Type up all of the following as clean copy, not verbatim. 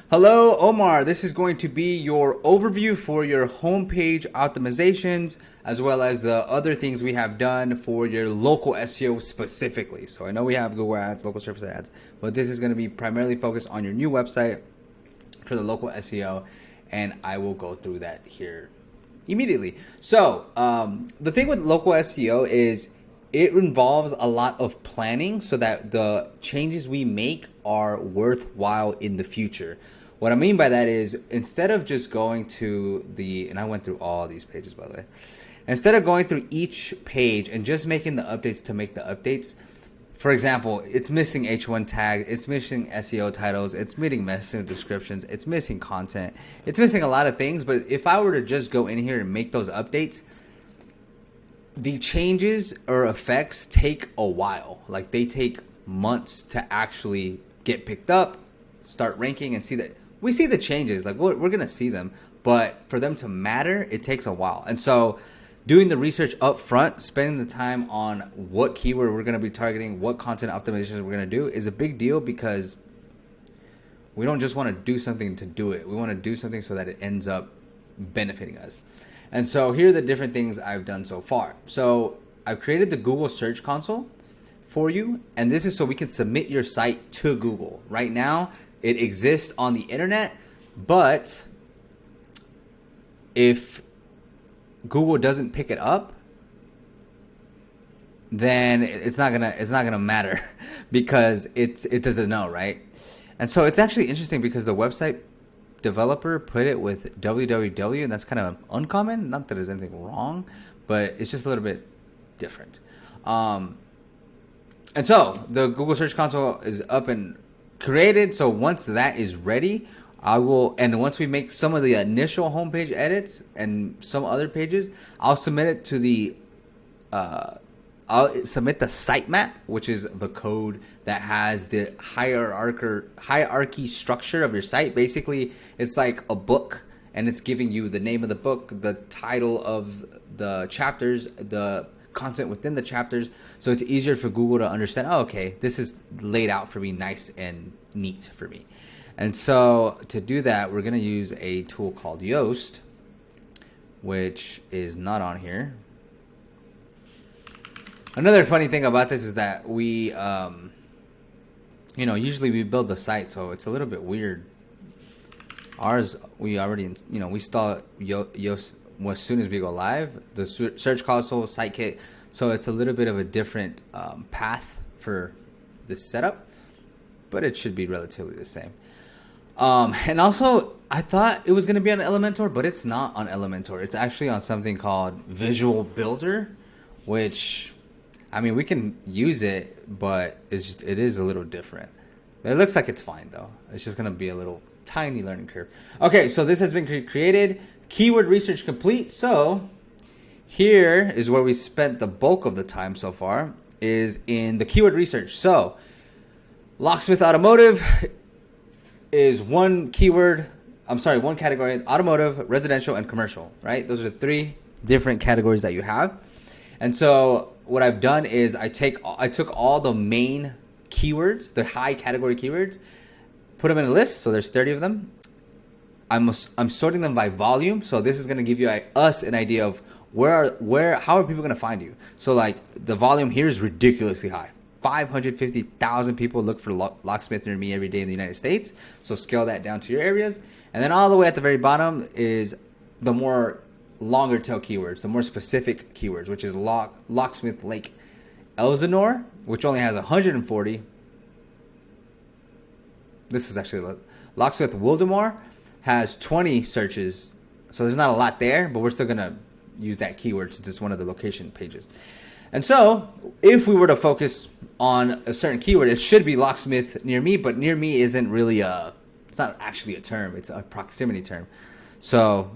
Hello, Omar. This is going to be your overview for your homepage optimizations, as well as the other things we have done for your local SEO specifically. So I know we have Google Ads, local service ads, but this is going to be primarily focused on your new website for the local SEO, and I will go through that here immediately. So the thing with local SEO is it involves a lot of planning so that the changes we make are worthwhile in the future. What I mean by that is instead of just going to and I went through all these pages, by the way, instead of going through each page and just making the updates to make the updates, for example, it's missing H1 tags, it's missing SEO titles, it's missing descriptions, it's missing content, it's missing a lot of things. But if I were to just go in here and make those updates, the changes or effects take a while. Like they take months to actually get picked up, start ranking, and see that we see the changes. Like we're going to see them, but for them to matter, it takes a while. And so doing the research up front, spending the time on what keyword we're going to be targeting, what content optimizations we're going to do is a big deal, because we don't just want to do something to do it. We want to do something so that it ends up benefiting us. And so here are the different things I've done so far. So I've created the Google Search Console for you, and this is so we can submit your site to Google. Right now, it exists on the internet, but if Google doesn't pick it up, then it's not gonna matter because it doesn't know, right? And so it's actually interesting because the website developer put it with www, and that's kind of uncommon. Not that there's anything wrong, but it's just a little bit different. And so the Google Search Console is up and created. So once that is ready, and once we make some of the initial homepage edits and some other pages, I'll submit it to I'll submit the sitemap, which is the code that has the hierarchy structure of your site. Basically, it's like a book, and it's giving you the name of the book, the title of the chapters, the content within the chapters, so it's easier for Google to understand, oh, okay, this is laid out for me nice and neat for me. And so to do that, we're going to use a tool called Yoast, which is not on here. Another funny thing about this is that we, usually we build the site, so it's a little bit weird. Ours, we already, we install Yoast as soon as we go live, the Search Console, Site Kit. So it's a little bit of a different path for this setup, but it should be relatively the same. And also, I thought it was going to be on Elementor, but it's not on Elementor. It's actually on something called Visual Builder, which, I mean, we can use it, but it is a little different. It looks like it's fine, though. It's just going to be a little tiny learning curve. Okay, so this has been created. Keyword research complete. So here is where we spent the bulk of the time so far, is in the keyword research. So Locksmith Automotive is one category, automotive, residential, and commercial, right? Those are three different categories that you have. And so what I've done is I took all the main keywords, the high category keywords, put them in a list. So there's 30 of them. I'm sorting them by volume. So this is going to give us an idea of how are people going to find you. So like the volume here is ridiculously high. 550,000 people look for Locksmith near me every day in the United States. So scale that down to your areas. And then all the way at the very bottom is the more longer tail keywords, the more specific keywords, which is Locksmith Lake Elsinore, which only has 140. This is actually Locksmith Wildemar has 20 searches. So there's not a lot there, but we're still going to use that keyword since it's one of the location pages. And so if we were to focus on a certain keyword, it should be Locksmith near me, but near me isn't really it's not actually a term. It's a proximity term. So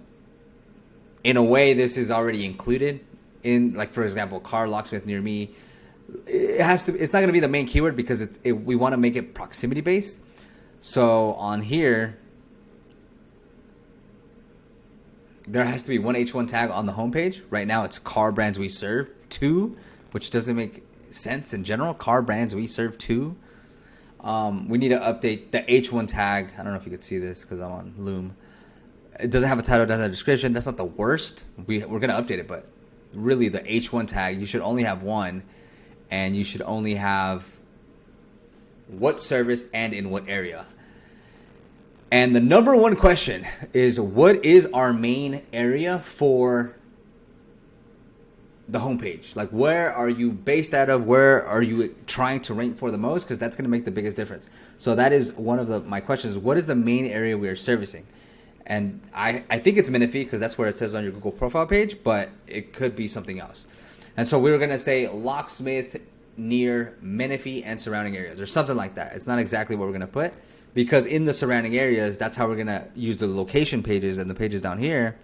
in a way, this is already included in, like, for example, car locksmith near me. It's not going to be the main keyword because we want to make it proximity based. So on here, there has to be one H1 tag on the homepage. Right now, it's car brands we serve to, which doesn't make sense in general. Car brands we serve to. We need to update the H1 tag. I don't know if you could see this because I'm on Loom. It doesn't have a title, doesn't have a description. That's not the worst. We're going to update it, but really the H1 tag, you should only have one, and you should only have what service and in what area. And the number one question is, what is our main area for the homepage? Like, where are you based out of? Where are you trying to rank for the most? Because that's going to make the biggest difference. So that is one of my questions. What is the main area we are servicing? And I think it's Menifee because that's where it says on your Google profile page, but it could be something else. And so we were going to say Locksmith near Menifee and surrounding areas or something like that. It's not exactly what we're going to put, because in the surrounding areas, that's how we're going to use the location pages and the pages down here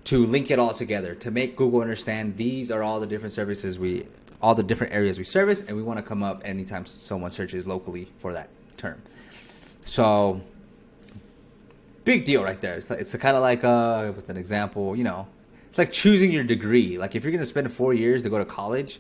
to link it all together, to make Google understand these are all the different services all the different areas we service, and we want to come up anytime someone searches locally for that term. So big deal right there. It's kind of like, what's an example? It's like choosing your degree. Like if you're going to spend 4 years to go to college,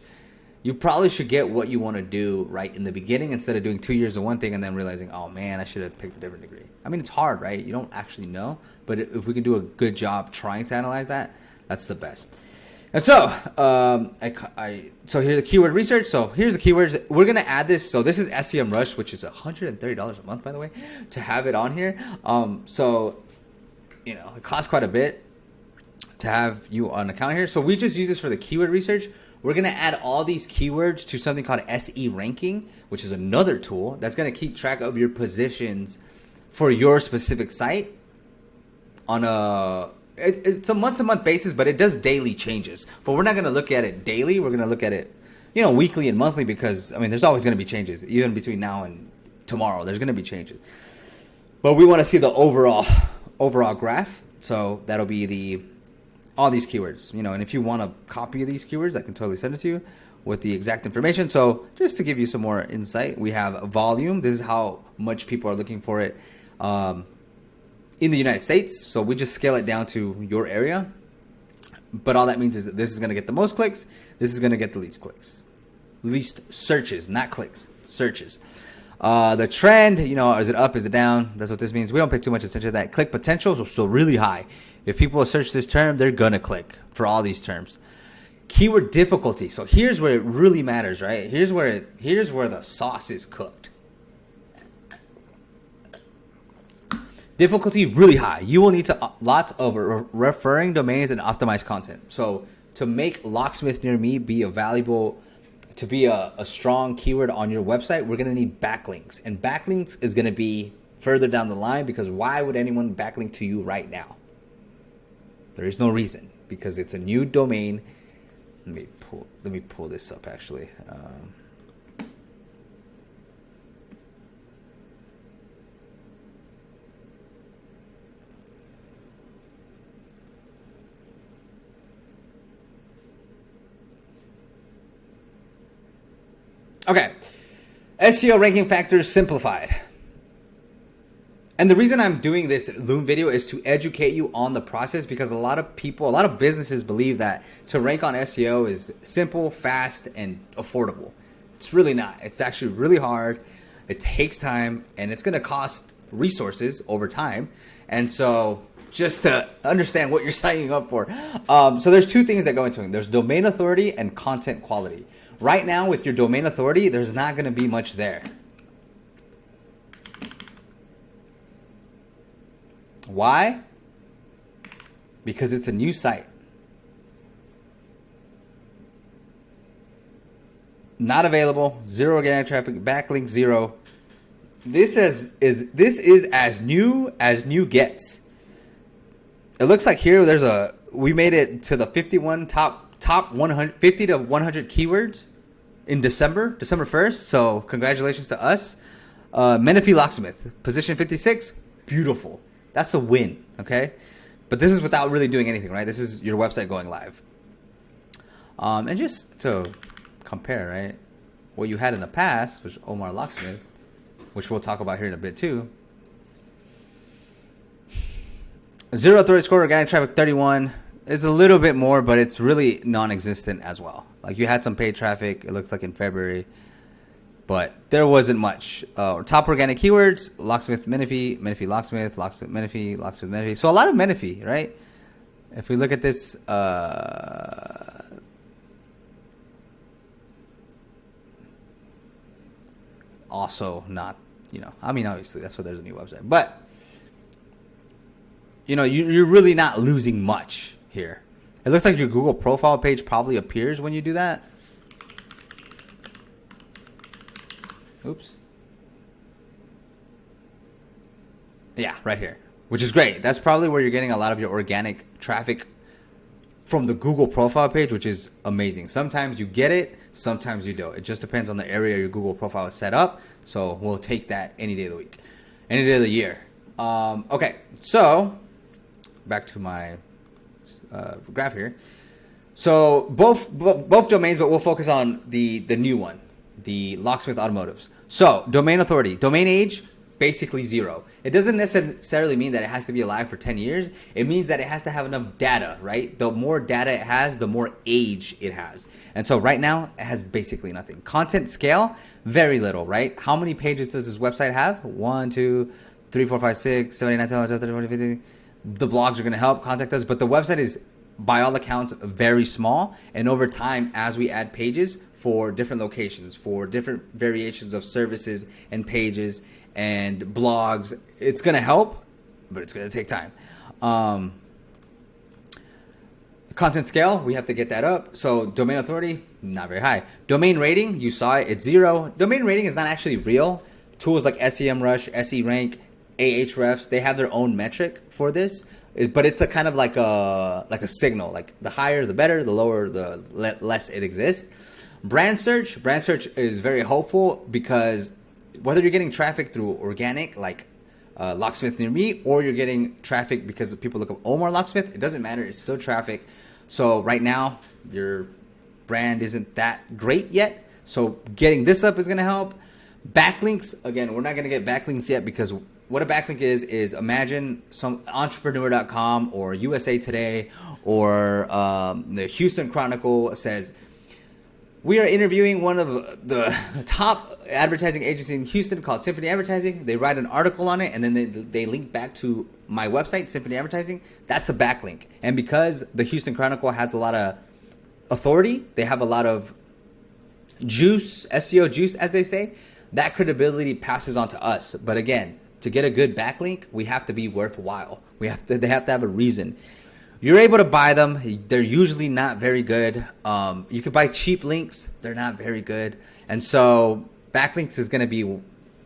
you probably should get what you want to do right in the beginning instead of doing 2 years of one thing and then realizing, oh man, I should have picked a different degree. I mean, it's hard, right? You don't actually know, but if we can do a good job trying to analyze that, that's the best. And so, so here's the keyword research. So here's the keywords. We're going to add this. So this is SEM Rush, which is $130 a month, by the way, to have it on here. So, it costs quite a bit to have you on an account here. So we just use this for the keyword research. We're going to add all these keywords to something called SE ranking, which is another tool that's going to keep track of your positions for your specific site on it's a month-to-month basis, but it does daily changes. But we're not going to look at it daily. We're going to look at it, weekly and monthly, because, there's always going to be changes. Even between now and tomorrow, there's going to be changes. But we want to see the overall graph. So that'll be all these keywords, and if you want a copy of these keywords, I can totally send it to you with the exact information. So just to give you some more insight, we have volume. This is how much people are looking for it in the United States. So we just scale it down to your area. But all that means is that this is going to get the most clicks. This is going to get the least clicks. Least searches, not clicks, searches. The trend, is it up, is it down? That's what this means. We don't pay too much attention to that. Click potential is still really high. If people search this term, they're going to click for all these terms. Keyword difficulty. So here's where it really matters, right? Here's where the sauce is cooked. Difficulty really high. You will need lots of referring domains and optimized content. So to make Locksmith near me be a strong keyword on your website, we're going to need backlinks. And backlinks is going to be further down the line, because why would anyone backlink to you right now? There is no reason, because it's a new domain. Let me pull this up actually. Okay, SEO ranking factors simplified. And the reason I'm doing this Loom video is to educate you on the process, because a lot of businesses believe that to rank on SEO is simple, fast, and affordable. It's really not. It's actually really hard. It takes time, and it's going to cost resources over time. And so just to understand what you're signing up for. So there's two things that go into it. There's domain authority and content quality. Right now, with your domain authority, there's not going to be much there. Why? Because it's a new site. Not available, zero organic traffic, backlink zero. This is as new gets. It looks like here we made it to the 51 top 100, 50 to 100 keywords in December 1st. So congratulations to us. Menifee Locksmith, position 56, beautiful. That's a win, okay? But this is without really doing anything, right? This is your website going live. And just to compare, right? What you had in the past, which Omar Locksmith, which we'll talk about here in a bit too. Zero authority score, organic traffic 31. It's a little bit more, but it's really non-existent as well. Like you had some paid traffic, it looks like in February. but there wasn't much. Top organic keywords: Locksmith, Menifee, Menifee, Locksmith, Locksmith, Menifee, Locksmith, Menifee. So a lot of Menifee, right? If we look at this, also not, I mean, obviously that's why there's a new website, but you're really not losing much here. It looks like your Google profile page probably appears when you do that. Oops. Yeah, right here, which is great. That's probably where you're getting a lot of your organic traffic from the Google profile page, which is amazing. Sometimes you get it, sometimes you don't. It just depends on the area your Google profile is set up. So we'll take that any day of the week, any day of the year. Okay, so back to my graph here. So both domains, but we'll focus on the new one, the Locksmith Automotives. So domain authority, domain age, basically 0. It doesn't necessarily mean that it has to be alive for 10 years. It means that it has to have enough data, right? The more data it has, the more age it has. And so right now it has basically nothing. Content scale, very little, right? How many pages does this website have? 1, 2, 3, 4, 5, 6, 7, 8, 9, 10, 11, 12, 13, 14, 15. The blogs are going to help. Contact us. But the website is, by all accounts, very small. And over time, as we add pages for different locations, for different variations of services and pages and blogs, it's going to help, but it's going to take time. Content scale, we have to get that up. So domain authority, not very high. Domain rating, you saw it, it's 0. Domain rating is not actually real. Tools like SEMrush, SERank, Ahrefs, they have their own metric for this, but it's a kind of like a signal. Like the higher, the better. The lower, the less it exists. Brand search is very hopeful because whether you're getting traffic through organic, like Locksmith near me, or you're getting traffic because people look up Omar Locksmith, it doesn't matter. It's still traffic. So right now, your brand isn't that great yet. So getting this up is going to help. Backlinks, again, we're not going to get backlinks yet because what a backlink is imagine some entrepreneur.com or USA Today or the Houston Chronicle says, we are interviewing one of the top advertising agencies in Houston called Symphony Advertising. They write an article on it, and then they link back to my website, Symphony Advertising. That's a backlink. And because the Houston Chronicle has a lot of authority, they have a lot of juice, SEO juice, as they say, that credibility passes on to us. But again, to get a good backlink, we have to be worthwhile. They have to have a reason. You're able to buy them. They're usually not very good. You can buy cheap links. They're not very good. And so backlinks is going to be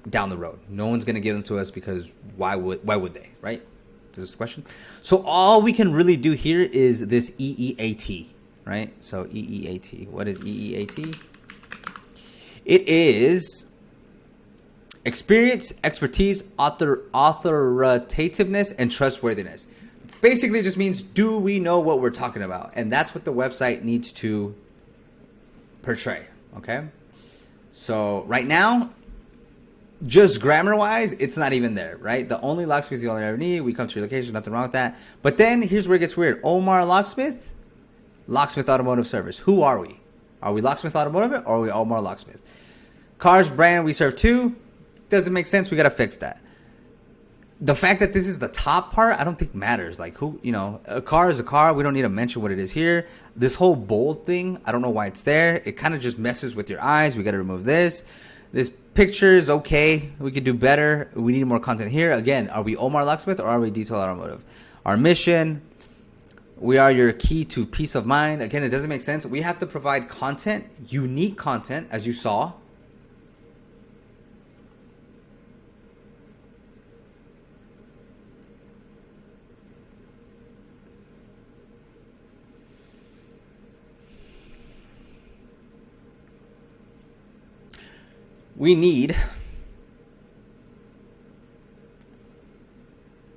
down the road. No one's going to give them to us because why would they, right? This is the question. So all we can really do here is this EEAT, right? So EEAT. What is EEAT? It is experience, expertise, authoritativeness, and trustworthiness. Basically, it just means, do we know what we're talking about? And that's what the website needs to portray, okay? So right now, just grammar-wise, it's not even there, right? The only locksmith is the only ever need. We come to your location, nothing wrong with that. But then here's where it gets weird. Omar Locksmith, Locksmith Automotive Service. Who are we? Are we Locksmith Automotive or are we Omar Locksmith? Cars brand we serve too. Doesn't make sense. We got to fix that. The fact that this is the top part, I don't think matters. Like a car is a car. We don't need to mention what it is here. This whole bold thing, I don't know why it's there. It kind of just messes with your eyes. We got to remove this. This picture is okay. We could do better. We need more content here. Again, are we Omar Locksmith or are we Detail Automotive? Our mission, we are your key to peace of mind. Again, it doesn't make sense. We have to provide content, unique content, as you saw. We need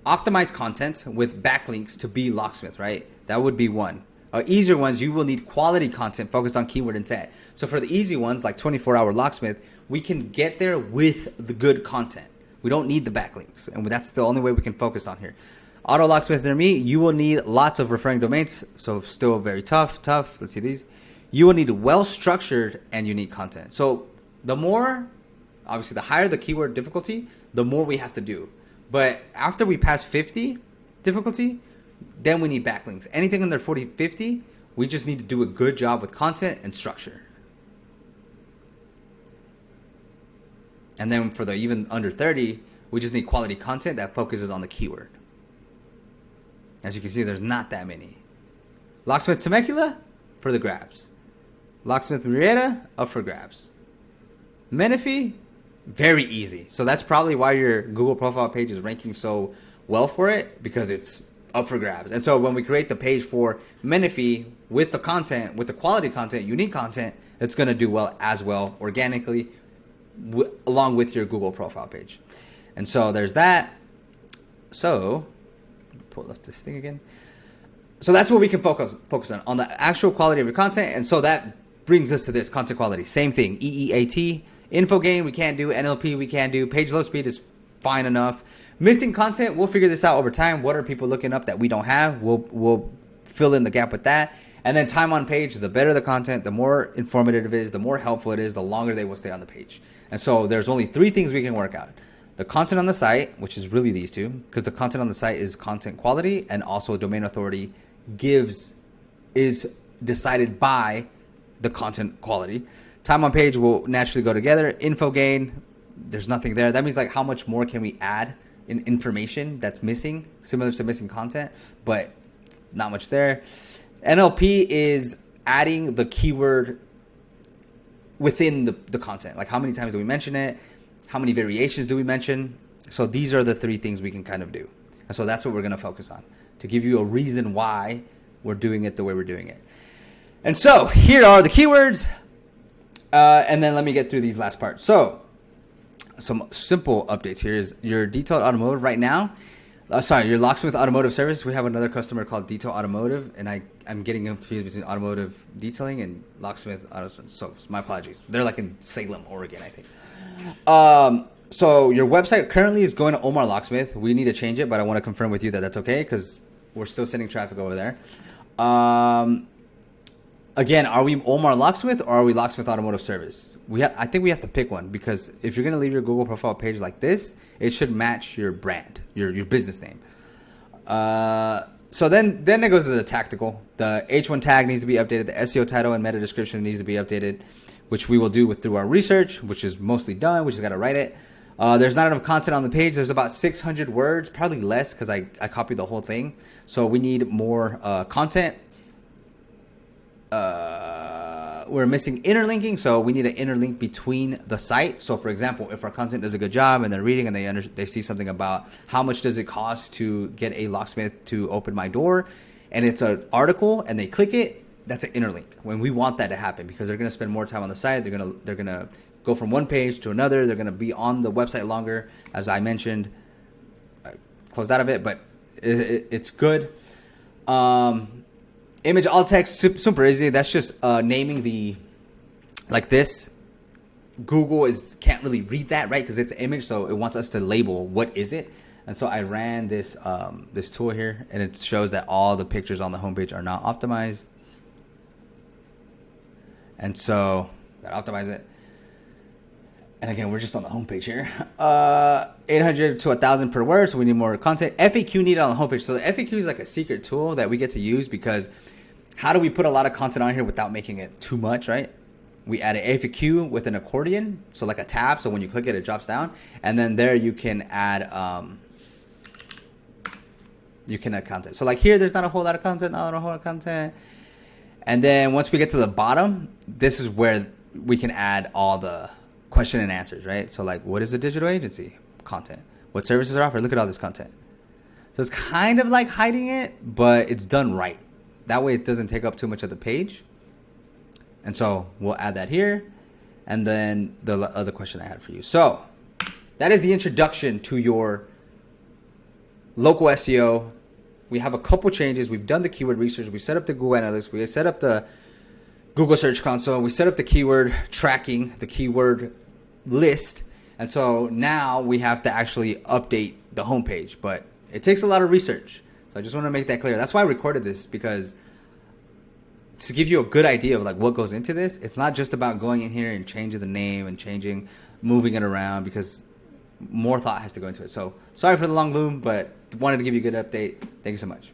optimized content with backlinks to be Locksmith, right? That would be one. Easier ones, you will need quality content focused on keyword intent. So for the easy ones, like 24-hour Locksmith, we can get there with the good content. We don't need the backlinks, and that's the only way we can focus on here. Auto Locksmith near me, you will need lots of referring domains, so still very tough. Let's see these. You will need well-structured and unique content. So the more, obviously, the higher the keyword difficulty, the more we have to do. But after we pass 50 difficulty, then we need backlinks. Anything under 40, 50, we just need to do a good job with content and structure. And then for the even under 30, we just need quality content that focuses on the keyword. As you can see, there's not that many. Locksmith Temecula, for the grabs. Locksmith Murrieta, up for grabs. Menifee, very easy. So that's probably why your Google profile page is ranking so well for it, because it's up for grabs. And so when we create the page for Menifee with the content, with the quality content, unique content, it's going to do well as well organically along with your Google profile page. And so there's that. So pull up this thing again. So that's what we can focus on the actual quality of your content. And so that brings us to this content quality. Same thing, EEAT, info gain we can't do, NLP we can't do, page load speed is fine enough. Missing content, we'll figure this out over time. What are people looking up that we don't have? We'll fill in the gap with that. And then time on page, the better the content, the more informative it is, the more helpful it is, the longer they will stay on the page. And so there's only 3 things we can work out. The content on the site, which is really these two, because the content on the site is content quality, and also domain authority is decided by the content quality. Time on page will naturally go together. Info gain, there's nothing there. That means like how much more can we add in information that's missing, similar to missing content, but not much there. NLP is adding the keyword within the content. Like how many times do we mention it? How many variations do we mention? So these are the 3 things we can kind of do. And so that's what we're going to focus on, to give you a reason why we're doing it the way we're doing it. And so here are the keywords. And then let me get through these last parts. So some simple updates here is your Detailed Automotive right now. Your Locksmith Automotive Service. We have another customer called Detail Automotive, and I'm getting confused between automotive detailing and Locksmith Automotive. So my apologies. They're like in Salem, Oregon, I think. So your website currently is going to Omar Locksmith. We need to change it, but I want to confirm with you that that's okay, because we're still sending traffic over there. Again, are we Omar Locksmith or are we Locksmith Automotive Service? I think we have to pick one, because if you're going to leave your Google profile page like this, it should match your brand, your business name. So then it goes to the tactical. The H1 tag needs to be updated. The SEO title and meta description needs to be updated, which we will do through our research, which is mostly done. We just got to write it. There's not enough content on the page. There's about 600 words, probably less, because I copied the whole thing. So we need more content. We're missing interlinking, so we need an interlink between the site. So for example, if our content does a good job and they're reading and they see something about how much does it cost to get a locksmith to open my door, and it's an article and they click it, that's an interlink. When we want that to happen, because they're going to spend more time on the site, they're going to go from one page to another, they're going to be on the website longer, as I mentioned. I closed out of it, but it's good. Image alt text, super easy. That's just naming the, like this. Google can't really read that, right? Because it's an image, so it wants us to label what is it. And so I ran this this tool here, and it shows that all the pictures on the homepage are not optimized. And so gotta optimize it. And again, we're just on the homepage here. 800 to 1,000 per word, so we need more content. FAQ needed on the homepage. So the FAQ is like a secret tool that we get to use, because how do we put a lot of content on here without making it too much, right? We add an FAQ with an accordion, so like a tab, so when you click it, it drops down. And then there you can add content. So like here, there's not a whole lot of content, And then once we get to the bottom, this is where we can add all the question and answers, right? So like, what is a digital agency? Content. What services are offered? Look at all this content. So it's kind of like hiding it, but it's done right. That way it doesn't take up too much of the page. And so we'll add that here. And then the other question I had for you. So that is the introduction to your local SEO. We have a couple changes. We've done the keyword research. We set up the Google Analytics. We set up the Google Search Console. We set up the keyword tracking, the keyword list. And so now we have to actually update the homepage. But it takes a lot of research. So I just want to make that clear. That's why I recorded this, because to give you a good idea of like what goes into this. It's not just about going in here and changing the name and moving it around, because more thought has to go into it. So sorry for the long loom, but wanted to give you a good update. Thank you so much.